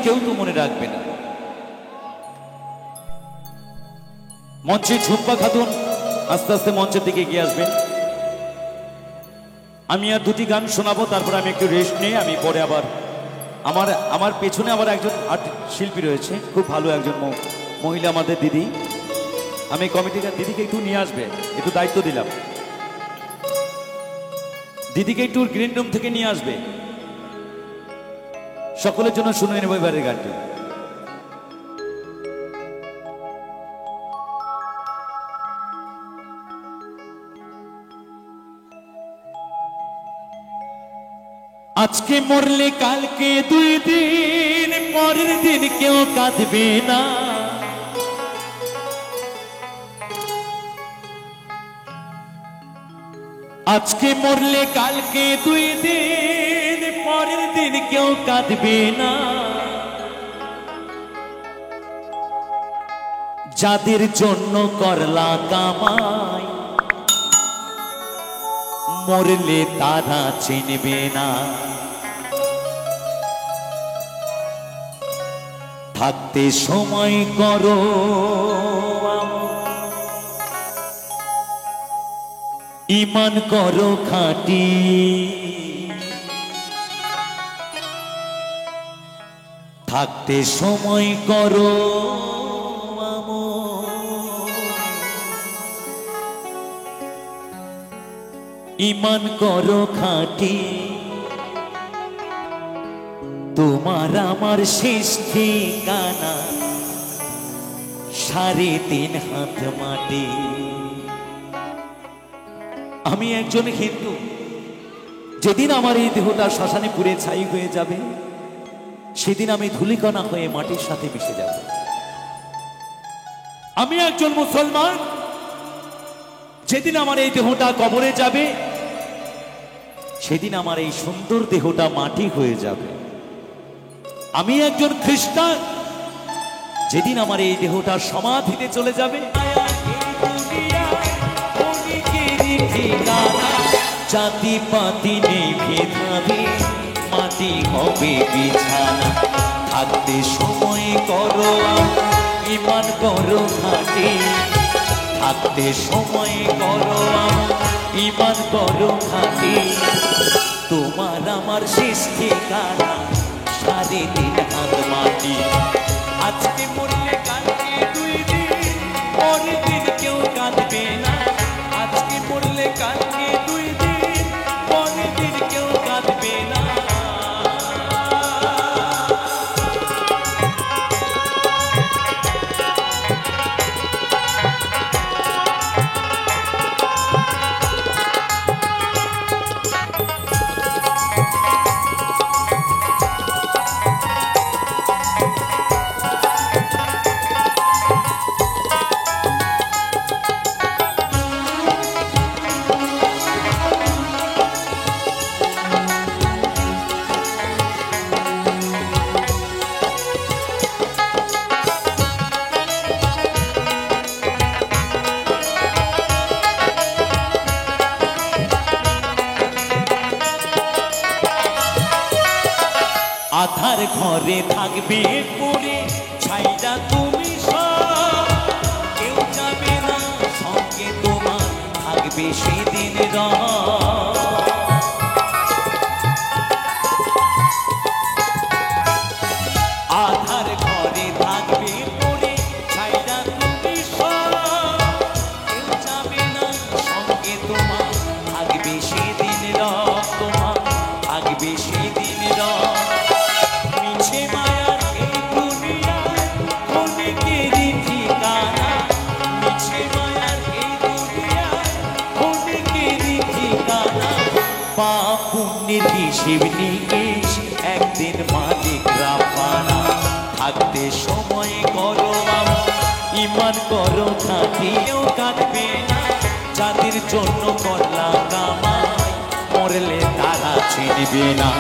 কেউ তো মনে রাখবে না। মঞ্চে ঝুম্পা খাতুন আস্তে আস্তে মঞ্চের দিকে এগিয়ে আসবেন। আমি আর দুটি গান শোনাবো, তারপর আমি একটু রেস্ট নিয়ে আমি পরে আবার আমার পেছনে আবার একজন আর্ট শিল্পী রয়েছে, খুব ভালো একজন মহিলা, আমাদের দিদি। আমি কমিটির দিদিকে একটু নিয়ে আসবে, একটু দায়িত্ব দিলাম। দিদিকে একটু গ্রিন রুম থেকে নিয়ে আসবে। সকলের জন্য শুনে নেব এবারের গানটি। আজকে মরলে কালকে 2 দিন, পরের দিন কেউ কাঁদবে না। আজকে মরলে কালকে 2 দিন, পরের দিন কেউ কাঁদবে না। যাদের জন্য করলা কামাই, মরলে তারা চিনবে না। থাকতে সময় করো, ঈমান করো খাঁটি। থাকতে সময় করো, ঈমান করো খাঁটি। তোমার আমার শেষ ঠিকানা 3.5 হাত মাটি। আমি একজন হিন্দু, যেদিন আমার এই দেহটা শ্মশানে পুড়ে ছাই হয়ে যাবে, সেদিন আমি ধূলিকণা হয়ে মাটির সাথে মিশে যাব। আমি একজন মুসলমান, যেদিন আমার এই দেহটা কবরে যাবে, সেদিন আমার এই সুন্দর দেহটা মাটি হয়ে যাবে। আমি একজন খ্রিস্টান, যেদিন আমার এই দেহটা সমাধিতে চলে যাবে। জাতি পাতি নেই ভেদাভে, মাটি হবে বিছানা। থাকতে সময় করো, ঈমান করো খাঁটি। থাকতে সময় করো, ঈমান করো খাঁটি। তোমার আমার শেষ ঠিকানা 3.5 হাত মাটি। আজকে মরলে কালকে 2 দিন, পরের দিন কেউ কাঁদবে না। আজকে মরলে কালকে 2 দিন, পরের দিন কেউ কাঁদবে না। আধার ঘরে থাকবে পড়ে ছাইটা তুমি সব, কেউ যাবে না সঙ্গে তোমার, থাকবে সেদিন আধার ঘরে থাকবে পড়ে ছাইটা তুমি সব, কেউ যাবে না সঙ্গে তোমার, থাকবে সেদিন তোমার, থাকবে সেদিন পুণ্যের হিসেব নিকেশ একদিন মালিক রাপানা। থাকতে সময় করো, ঈমান করো খাঁটি। কেউ কাঁদবে না, যাদের জন্য করলা কামাই, মরলে তারা চিনবে না।